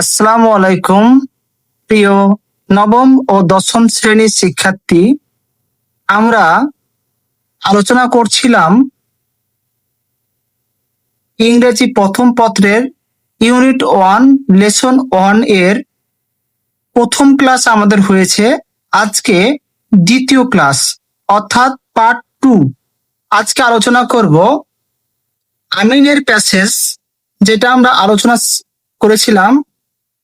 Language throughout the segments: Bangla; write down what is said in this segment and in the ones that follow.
আসসালামু আলাইকুম প্রিয় নবম ও দশম শ্রেণীর শিক্ষার্থী। আমরা আলোচনা করছিলাম ইংরেজি প্রথম পত্রের ইউনিট 1 লেসন 1 এর প্রথম ক্লাস আমাদের হয়েছে। আজকে দ্বিতীয় ক্লাস অর্থাৎ পার্ট 2। আজকে আলোচনা করব আমিনের প্যাসেজ, যেটা আমরা আলোচনা করেছিলাম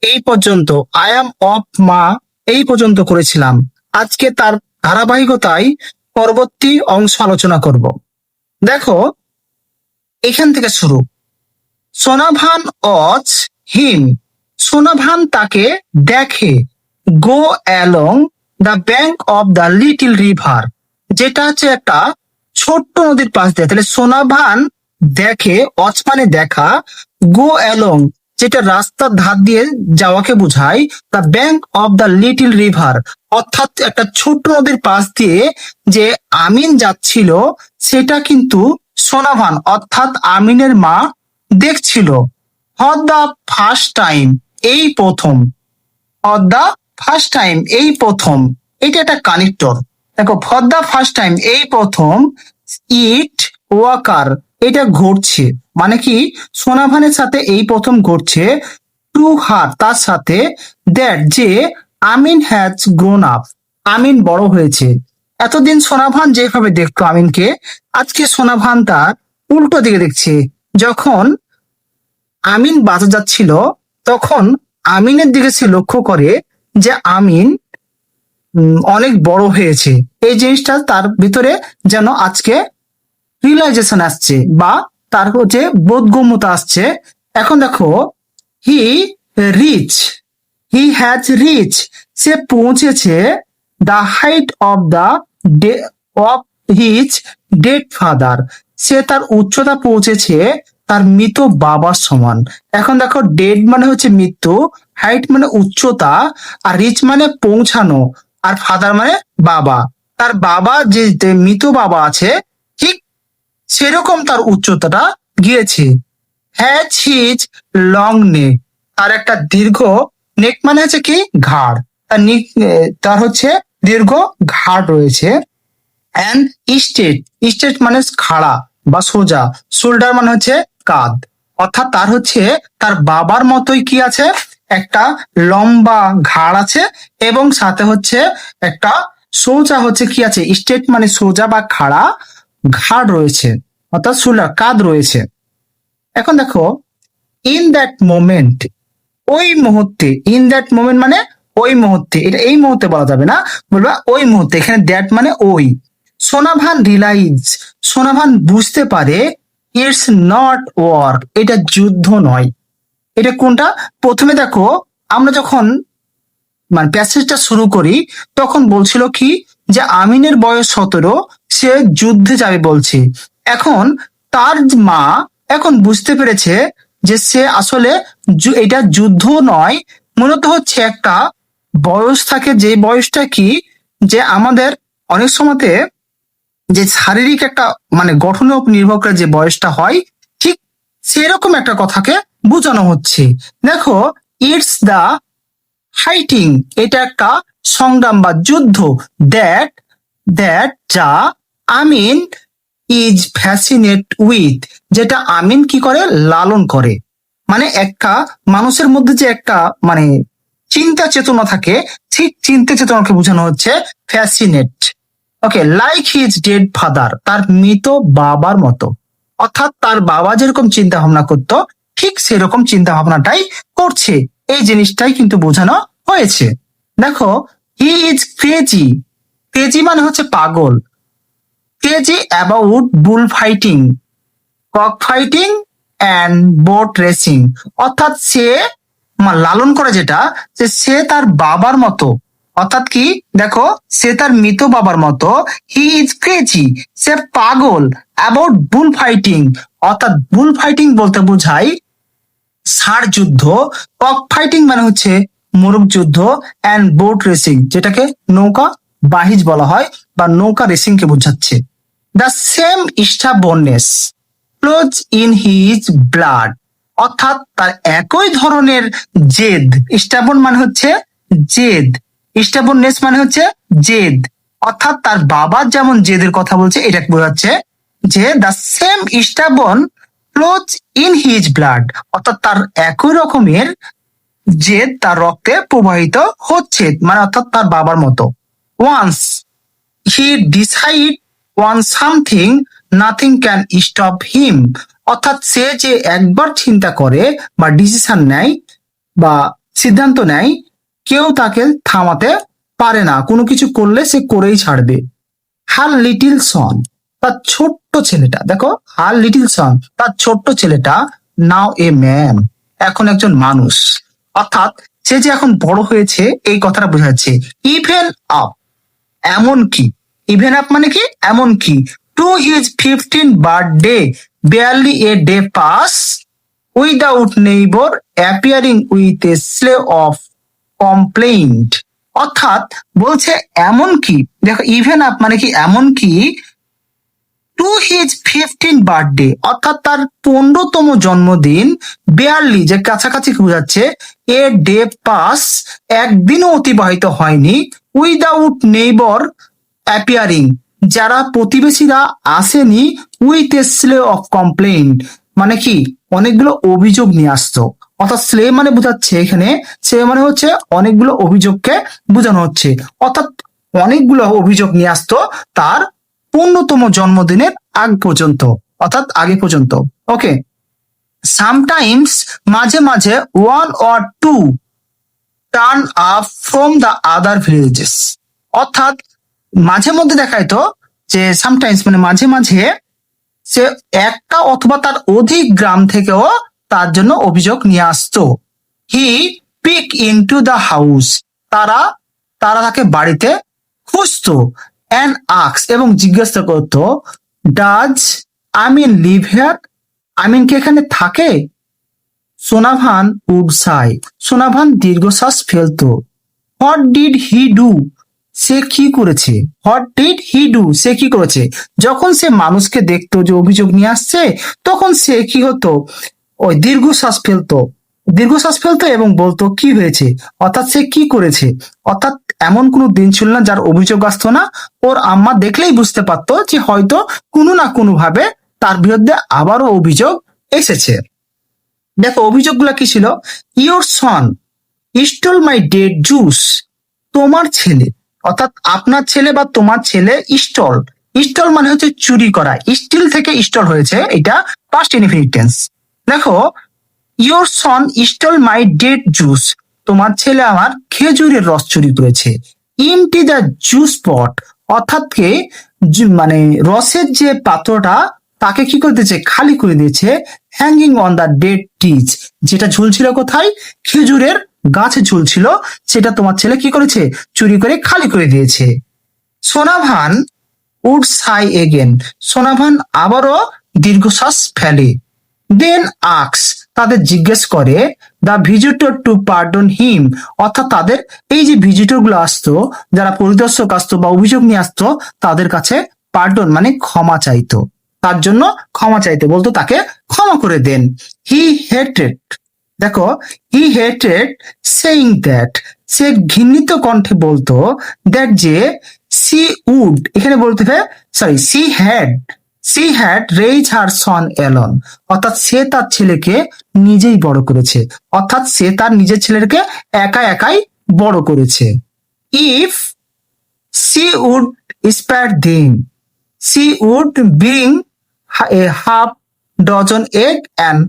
এই পর্যন্ত, আই অ্যাম অফ মা এই পর্যন্ত করেছিলাম। আজকে তার ধারাবাহিকতায় পরবর্তী অংশ আলোচনা করব। দেখো, এখান থেকে শুরু। সোনাভান অচ হিম, সোনাভান তাকে দেখে। গো along the bank of the little river, যেটা হচ্ছে একটা ছোট্ট নদীর পাশ দিয়ে। তাহলে সোনাভান দেখে, অচ মানে দেখা, গো অ্যালং যেটা রাস্তার ধার দিয়ে যাওয়াকে বোঝায়, the bank of the little river অর্থাৎ একটা ছোট্ট নদীর পাশ দিয়ে যে আমিন যাচ্ছিল সেটা কিন্তু সোনাভান অর্থাৎ আমিনের মা দেখছিল। ফর দ্য ফার্স্ট টাইম, এই প্রথম। ফর দ্য ফার্স্ট টাইম, এই প্রথম, এটা একটা কানেক্টর। দেখো, ফর দ্য ফার্স্ট টাইম এই প্রথম, ইট ওয়াকার এটা ঘটছে, মানে কি সোনাভানের সাথে এই প্রথম ঘটছে। টু হার তার সাথে, দ্যাট যে আমিন হ্যাজ গ্রোন আপ আমিন বড় হয়েছে। এতদিন সোনাভান যেভাবে দেখতো আমিনকে, আজকে সোনাভান তার উল্টো দিকে দেখছে। যখন আমিন বাজার যাচ্ছিল তখন আমিনের দিকে সে লক্ষ্য করে যে আমিন অনেক বড় হয়েছে। এই জিনিসটা তার ভিতরে যেন আজকে রিয়েলাইজেশন আসছে বা তার হচ্ছে বোধগম্যতা আসছে। এখন দেখো, he reach, he has reach সে পৌঁছেছে the height of the of his dead father, সে তার উচ্চতা পৌঁছেছে তার মৃত বাবার সমান। এখন দেখো, ডেড মানে হচ্ছে মৃত্যু, হাইট মানে উচ্চতা, আর রিচ মানে পৌঁছানো, আর ফাদার মানে বাবা। তার বাবা যে মৃত বাবা আছে, ঠিক সেরকম তার উচ্চতাটা গিয়েছে। হ্যাজ হিজ লং নেক, তার একটা দীর্ঘ, নেক মানে হচ্ছে কি ঘাড়, তার হচ্ছে দীর্ঘ ঘাড় রয়েছে। অ্যান্ড স্টেট, স্টেট মানে খাড়া বা সোজা, শোল্ডার মানে হচ্ছে কাঁধ। অর্থাৎ তার হচ্ছে তার বাবার মতোই কি আছে, একটা লম্বা ঘাড় আছে, এবং সাথে হচ্ছে একটা সোজা হচ্ছে কি আছে, স্টেট মানে সোজা বা খাড়া ঘাড় রয়েছে, অর্থাৎ শোল্ডার কাঁধ রয়েছে। এখন দেখো, ইন দ্যাট মোমেন্ট, ওই মুহূর্তে, ইন দ্যাট মোমেন্ট মানে ওই মুহূর্তে, এটা এই মুহূর্তে বলা যাবে না, বলবা ওই মুহূর্তে। এখানে দ্যাট মানে ওই। সোনাভান রিলাইজ, সোনাভান বুঝতে পারে, ইটস নট ওয়ার এটা যুদ্ধ নয়। এটা কোনটা? প্রথমে দেখো, আমরা যখন মানে প্যাসেজটা শুরু করি তখন বলছিল কি যে আমিনের বয়স 17, সে যুদ্ধে যাবে বলছে। এখন তার মা এখন বুঝতে পেরেছে যে সে আসলে এটা যুদ্ধ নয়, মূলত হচ্ছে একটা বয়স থাকে, যে বয়সটা কি, যে আমাদের অনেক সময়তে যে শারীরিক একটা মানে গঠনের উপর নির্ভর করে যে বয়সটা হয়, ঠিক সেরকম একটা কথাকে বোঝানো হচ্ছে। দেখো, ইটস দা ফাইটিং এটা একটা সংগ্রাম বা যুদ্ধ, দ্যাট দ্যাট যা আমিন ইজ ফ্যাসিনেট উইথ যেটা আমিন কি করে, লালন করে। মানে একটা মানুষের মধ্যে যে একটা মানে চিন্তা চেতনা থাকে, ঠিক চিন্তা চেতনাকে বোঝানো হচ্ছে ফ্যাসিনেট। ওকে, লাইক হিজ ডেড ফাদার তার মৃত বাবার মতো, অর্থাৎ তার বাবা যেরকম চিন্তা ভাবনা করতো ঠিক সেরকম চিন্তা ভাবনাটাই করছে, এই জিনিসটাই কিন্তু বোঝানো হয়েছে। দেখো, হি ইজ ক্রেজি, ক্রেজি মানে হচ্ছে পাগল, crazy about bull fighting, cock fighting and boat racing, অর্থাৎ সে লালন করে যেটা, যে সে তার বাবার মতো, অর্থাৎ কি দেখো, সে তার মৃত বাবার মতো। হি ইজ ক্রেজি সে পাগল, অ্যাবাউট বুল ফাইটিং অর্থাৎ বুল ফাইটিং বলতে বোঝায় ষাঁড় যুদ্ধ, কক ফাইটিং মানে হচ্ছে মোরগ যুদ্ধ, অ্যান্ড বোট রেসিং যেটাকে নৌকা বাহিজ বলা হয় বা নৌকা রেসিং কে বোঝাচ্ছে। The same stubbornness flows in his blood, অর্থাৎ তার একই ধরনের জেদ, স্টাবন মানে হচ্ছে জেদ, স্টাবননেস মানে হচ্ছে জেদ, অর্থাৎ তার বাবার যেমন জেদের কথা বলছে এটা বোঝাচ্ছে যে the same স্টাবন flows in his blood, অর্থাৎ তার একই রকমের জেদ তার রক্তে প্রবাহিত হচ্ছে, মানে অর্থাৎ তার বাবার মতো। Once he decide one something nothing can stop him, অর্থাৎ সে যে একবার চিন্তা করে বা ডিসিশন নেয় বা সিদ্ধান্ত নেয়, কেউ তাকে থামাতে পারে না, কোনো কিছু করলে সে করেই ছাড়বে। হার লিটিল সন, তার ছোট্ট ছেলেটা, দেখো হার লিটিল সন, তার ছোট্ট ছেলেটা নাও এ ম্যান, এখন একজন মানুষ, অর্থাৎ সে যে এখন বড় হয়েছে এই কথাটা বোঝাচ্ছে। ইভেন আপ, এমন কি, ইভেন আপ মানে কি এমন কি, to his 15th birthday barely a day pass without neighbor appearing with a slew of complaint, অর্থাৎ বলছে এমন কি, দেখো ইভেন আপ মানে কি এমন কি, টু হিজ 15th বার্থডে অর্থাৎ তার 15তম জন্মদিন, বেয়ারলি যে কাছাকাছি বোঝাচ্ছে, এ ডে পাস একদিনও অতিবাহিত হয়নি, উইদাউট নেইবর অ্যাপিয়ারিং যারা প্রতিবেশীরা আসেনি, with a slay of complaint মানে কি অনেকগুলো অভিযোগ নিয়ে আসতো, অর্থাৎ স্লে মানে বোঝাচ্ছে এখানে, স্লে মানে হচ্ছে অনেকগুলো অভিযোগকে বোঝানো হচ্ছে, অর্থাৎ অনেকগুলো অভিযোগ নিয়ে আসতো তার 15তম জন্মদিনের আগ পর্যন্ত, অর্থাৎ আগে পর্যন্ত। ওকে, সামটাইমস মাঝে মাঝে one or to turn up from the other villages, অর্থাৎ মাঝে মধ্যে দেখায় তো যে সামটাইমস মানে মাঝে মাঝে সে একটা অথবা তার অধিক গ্রাম থেকেও তার জন্য অভিযোগ নিয়ে আসতো। He pick into the house, তারা তারা তাকে বাড়িতে খুঁজতো, অ্যান্ড আক্স এবং জিজ্ঞাসা করতো, ডাজ আমিন লিভ হিয়ার, আমিন কি এখানে থাকে? সোনাভান উড সাই, সোনাভান দীর্ঘশ্বাস ফেলতো। হোয়াট ডিড হি ডু, সে কি করেছে? হোয়াট ডিড হি ডু, সে কি করেছে? যখন সে মানুষকে দেখতো যে অভিযোগ নিয়ে আসছে, তখন সে কি হতো, ওই দীর্ঘশ্বাস ফেলতো এবং বলতো কি হয়েছে, অর্থাৎ সে কি করেছে, অর্থাৎ এমন কোনো দিন ছিল না যার অভিযোগ আসতো না, ওর আম্মা দেখলেই বুঝতে পারতো যে হয়তো কোনো না কোনো ভাবে তার বিরুদ্ধে আবারও অভিযোগ এসেছে। দেখো অভিযোগগুলো কি ছিল, your son stole my dad juice, তোমার ছেলে অর্থাৎ আপনার ছেলে বা তোমার ছেলে স্টল, স্টল মানে হচ্ছে চুরি করা, স্টিল থেকে স্টল হয়েছে, এটা পাস্ট ইনফিনিট টেন্স। দেখো your son stole my dad juice, তোমার ছেলে আমার খেজুরের রস চুরি করেছে। ইনটি দ্য জুস পট, অর্থাৎ কে মানে রসের যে পাত্রটা তাকে কি করে দিয়েছে, খালি করে দিয়েছে। Hanging on the dead trees, যেটা ঝুলছিল কোথায়, খেজুরের গাছে ঝুলছিল, সেটা তোমার ছেলে কি করেছে, চুরি করে খালি করে দিয়েছে। Sonavan would Sai again, Sonavan আবারও দীর্ঘশ্বাস ফেলে। দেন আক্স, তাদের জিজ্ঞেস করে, দ্য ভিজিটর টু পার্ডন হিম, অর্থাৎ তাদের এই যে ভিজিটর গুলো আসতো, যারা পরিদর্শক আসতো বা অভিযোগ নিয়ে আসতো, তাদের কাছে পার্ডন মানে ক্ষমা চাইতো, তার জন্য ক্ষমা চাইতে বলতো তাকে ক্ষমা করে দেন। হি হেটেড, দেখো হি হেটেড সেইং দ্যাট, সে ঘৃণিত কণ্ঠে বলতো, দ্যাট যে সি উড, এখানে বলতে হবে sorry she had raise her Son Elon, অর্থাৎ সে তার ছেলেকে নিজেই বড় করেছে, অর্থাৎ সে তার নিজের ছেলেকে একাই বড় করেছে। If she would spare them, she would bring a half dozen egg and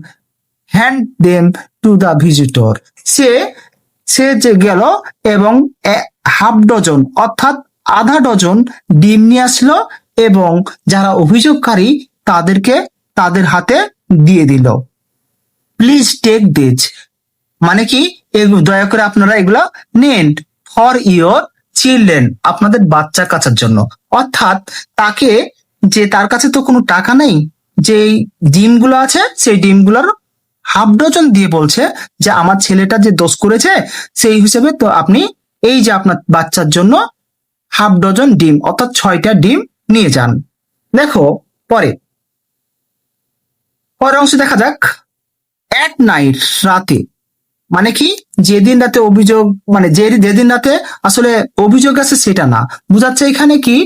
hand them to the visitor, সে সে যে গেল এবং হাফ ডজন অর্থাৎ আধা ডজন ডিম নিয়ে আসলো এবং যারা অভিযোগকারী তাদেরকে তাদের হাতে দিয়ে দিল। প্লিজ টেক দিস, মানে কি দয়া করে আপনারা এগুলা নেন, ফর ইয়োর চিলড্রেন, আপনাদের বাচ্চা কাচ্চার জন্য, অর্থাৎ তাকে যে তার কাছে তো কোনো টাকা নেই, যে ডিমগুলো আছে সেই ডিমগুলোর হাফ ডজন দিয়ে বলছে যে আমার ছেলেটা যে দোষ করেছে সেই হিসেবে তো আপনি এই যে আপনার বাচ্চার জন্য হাফ ডজন ডিম অর্থাৎ 6টা ডিম নিয়ে যান। দেখো পরে অংশ দেখা যাক। অ্যাট নাইট, রাতে। মানে কি, যেদিন রাতে অভিযোগ, মানে যেদিন রাতে আসলে অভিযোগ আছে সেটা না, বুঝাচ্ছে এখানে কি,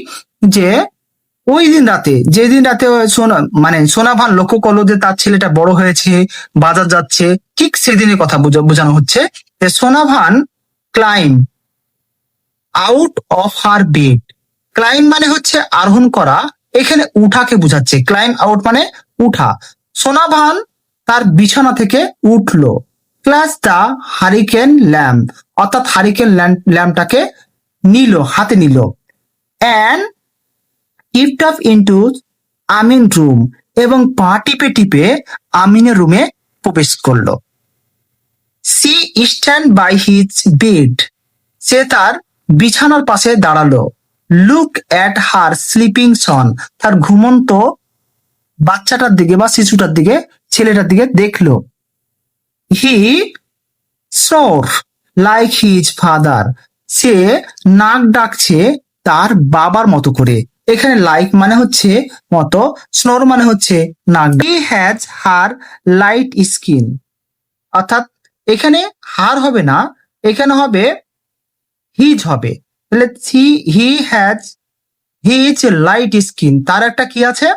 যে ওই দিন রাতে, যেদিন রাতে সোনা ভান লক্ষ্য করলো যে তার ছেলেটা বড় হয়েছে, বাজার যাচ্ছে, ঠিক সেদিনের কথা বোঝানো হচ্ছে। যে সোনা ভান claim out of her bed. Claim মানে হচ্ছে আরোহণ করা, এখানে উঠাকে বোঝাচ্ছে। ক্লাইম আউট মানে উঠা। সোনা ভান তার বিছানা থেকে উঠলো। ক্লাস দ্য হারিকেন ল্যাম্প, অর্থাৎ হারিকেন ল্যাম্পটাকে হাতে নিল। And tipped up into Amin room, এবং পা টিপে টিপে আমিনের রুমে প্রবেশ করলো। She stand by his bed, সে তার বিছানার পাশে দাঁড়ালো। Look at her sleeping son, তার ঘুমন্ত বাচ্চাটার দিকে বা শিশুটার দিকে, ছেলেটার দিকে দেখলো। হি স্নোর লাইক হিজ ফাদার, সে নাক ডাকছে তার বাবার মতো করে। এখানে লাইক মানে হচ্ছে মতো, স্নোর মানে হচ্ছে নাক। He has her light skin, অর্থাৎ এখানে হার হবে না, এখানে হবে হিজ হবে। তাহলে he has his light skin, তার একটা কি আছে,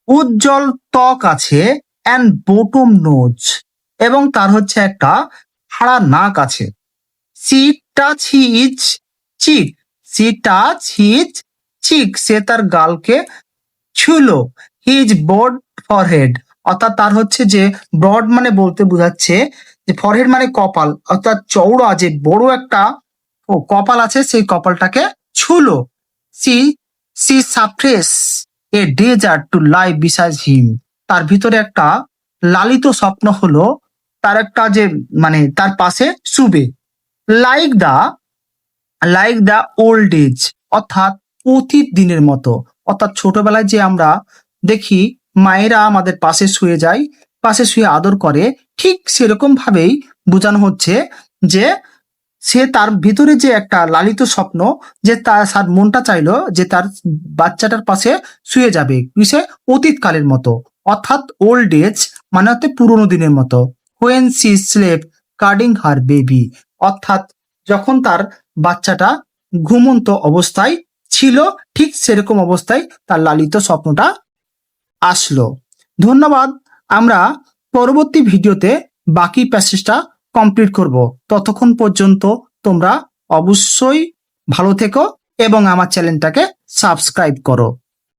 উজ্জ্বল ত্বক আছে। অ্যান্ড বটম নোজ, এবং তার হচ্ছে একটা খাড়া নাক আছে। সি টাচ হিজ চিক, সি টাচ হিজ চিক, সে তার গালকে ছুলো। হিজ ব্রড ফরহেড, অর্থাৎ তার হচ্ছে যে ব্রড মানে বলতে বোঝাচ্ছে যে ফরহেড মানে কপাল, অর্থাৎ চওড়া যে বড় একটা কপাল আছে, সেই কপালটাকে ছুলো। She she suppress a desert to lie beside him, তার ভিতরে একটা লালিত স্বপ্ন হলো তার একটা যে মানে তার পাশে শুবে। লাইক দ্য ওল্ড এজ, অর্থাৎ অতীত দিনের মতো। অর্থাৎ ছোটবেলায় যে আমরা দেখি মায়েরা আমাদের পাশে শুয়ে যায়, পাশে শুয়ে আদর করে, ঠিক সেরকম ভাবেই বোঝানো হচ্ছে যে সে তার ভিতরে যে একটা লালিত স্বপ্ন, যে তার মনটা চাইলো যে তার বাচ্চাটার পাশে শুয়ে যাবে, সে অতীতকালের মতো। অর্থাৎ ওল্ড এজ মানে হচ্ছে পুরোনো দিনের মতো। When she slept carding her baby, অর্থাৎ যখন তার বাচ্চাটা ঘুমন্ত অবস্থায় ছিল, ঠিক সেরকম অবস্থায় তার লালিত স্বপ্নটা আসলো। ধন্যবাদ। আমরা পরবর্তী ভিডিওতে বাকি প্যাসেজটা কমপ্লিট করব। ততক্ষণ পর্যন্ত তোমরা অবশ্যই ভালো থেকো এবং আমার চ্যানেলটাকে সাবস্ক্রাইব করো।